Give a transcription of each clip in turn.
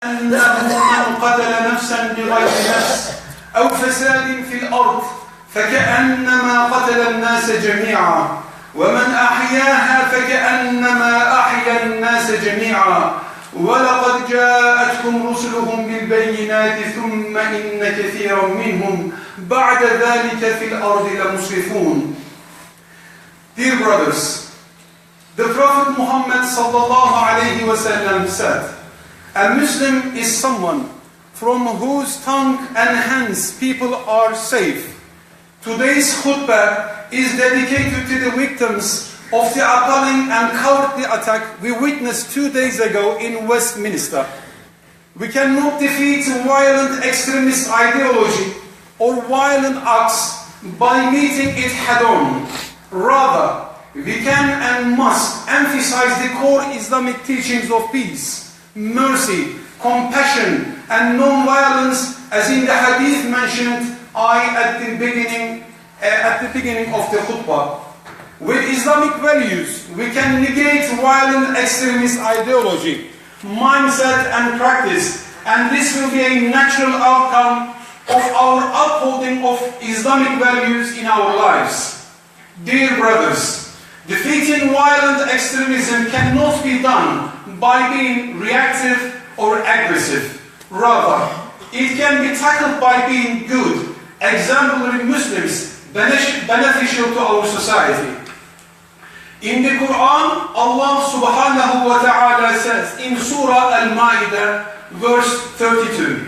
أنه من قتل نفسا بغير نفس أو فساد في الأرض فكأنما قتل الناس جميعا ومن أحياها فكأنما أحيا الناس جميعا ولقد جاءتكم رسلهم بالبينات ثم إن كثيرا منهم بعد ذلك في الأرض لمسرفون. Dear brothers, the Prophet Muhammad sallallahu alayhi wa sallam said, a Muslim is someone from whose tongue and hands people are safe. Today's khutbah is dedicated to the victims of the appalling and cowardly attack we witnessed 2 days ago in Westminster. We cannot defeat violent extremist ideology or violent acts by meeting it head-on. Rather, we can and must emphasize the core Islamic teachings of peace, mercy, compassion, and non-violence, as in the hadith mentioned at the beginning of the khutbah. With Islamic values, we can negate violent extremist ideology, mindset, and practice, and this will be a natural outcome of our upholding of Islamic values in our lives. Dear brothers, defeating violent extremism cannot be done by being reactive or aggressive. Rather, it can be tackled by being good, exemplary Muslims, beneficial to our society. In the Quran, Allah subhanahu wa ta'ala says in Surah Al-Ma'idah, verse 32,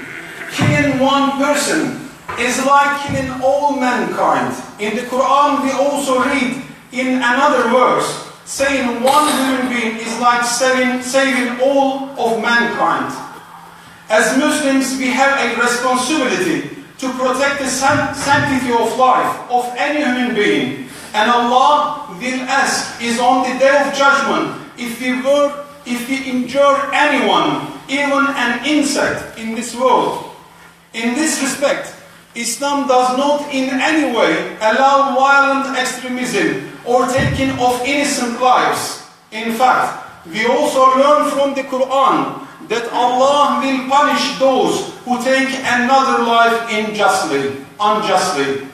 killing one person is like killing all mankind. In the Quran, we also read in another verse, saying one human being is like saving all of mankind. As Muslims, we have a responsibility to protect the sanctity of life of any human being. And Allah will ask is on the day of judgment if we injure anyone, even an insect in this world. In this respect, Islam does not in any way allow violent extremism or taking of innocent lives. In fact, we also learn from the Quran that Allah will punish those who take another life unjustly.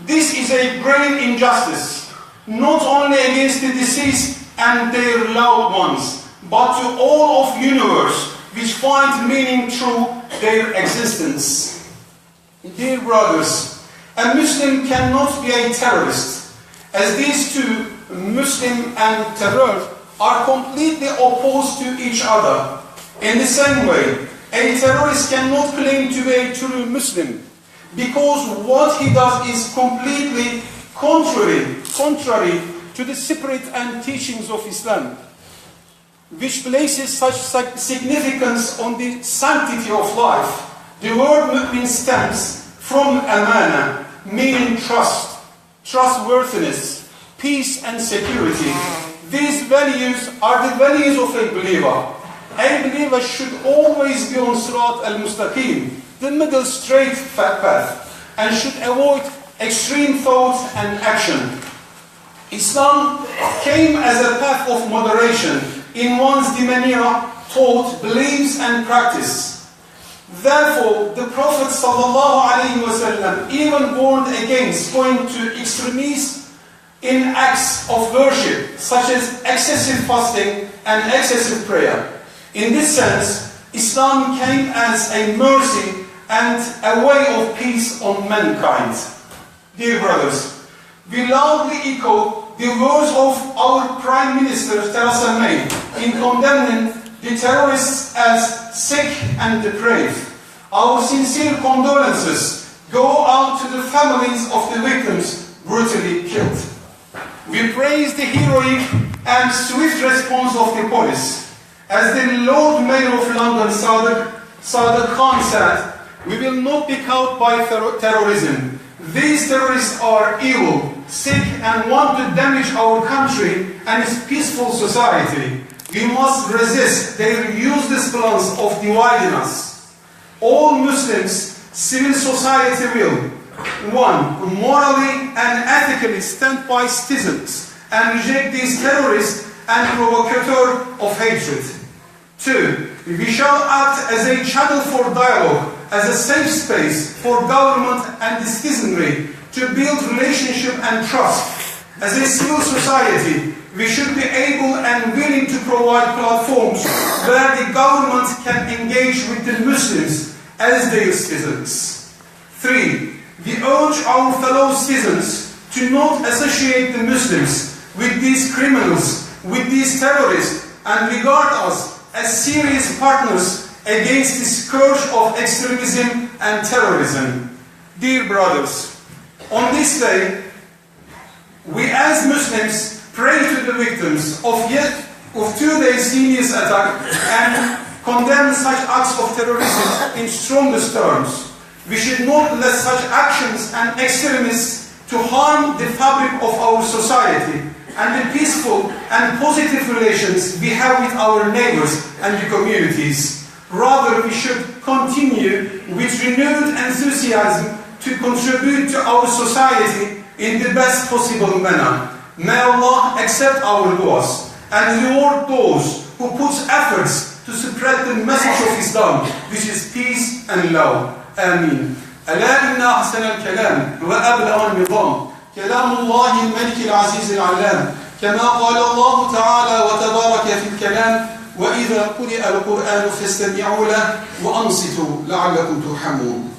This is a grave injustice, not only against the deceased and their loved ones, but to all of the universe which find meaning through their existence. Dear brothers, a Muslim cannot be a terrorist, as these two, Muslim and terror, are completely opposed to each other. In the same way, a terrorist cannot claim to be a true Muslim, because what he does is completely contrary to the spirit and teachings of Islam, which places such significance on the sanctity of life. The word mu'min stems from amana, meaning trust, trustworthiness, peace and security. These values are the values of a believer. A believer should always be on Sirat al-Mustaqim, the middle straight path, and should avoid extreme thoughts and action. Islam came as a path of moderation in one's demeanor, thought, beliefs and practice. Therefore, the Prophet ﷺ even warned against going to extremes in acts of worship, such as excessive fasting and excessive prayer. In this sense, Islam came as a mercy and a way of peace on mankind. Dear brothers, we loudly echo the words of our Prime Minister Theresa May in condemning the terrorists as sick and depraved. Our sincere condolences go out to the families of the victims brutally killed. We praise the heroic and swift response of the police. As the Lord Mayor of London, Sadiq Khan said, we will not be cowed by terrorism. These terrorists are evil, sick, and want to damage our country and its peaceful society. We must resist their useless plans of dividing us. All Muslims, civil society will, 1. Morally and ethically stand by citizens and reject these terrorists and provocateurs of hatred. 2. We shall act as a channel for dialogue, as a safe space for government and citizenry to build relationship and trust. As a civil society, we should be able and willing to provide platforms where the government can engage with the Muslims as their citizens. 3. We urge our fellow citizens to not associate the Muslims with these criminals, with these terrorists, and regard us as serious partners against the scourge of extremism and terrorism. Dear brothers, on this day, we as Muslims pray to the victims of 2 days heinous attack and condemn such acts of terrorism in strongest terms. We should not let such actions and extremists to harm the fabric of our society and the peaceful and positive relations we have with our neighbors and the communities. Rather, we should continue with renewed enthusiasm to contribute to our society in the best possible manner. May Allah accept our du'as and reward those who put efforts to spread the message of Islam, which is peace and love. Ameen. ألا إن أحسن الكلام وأبلغ النظام كلام الله الملك العزيز العلام كما قال الله تعالى وتبارك في الكلام وإذا قرئ القرآن فاستمعوا له وأنصتوا لعلكم ترحمون.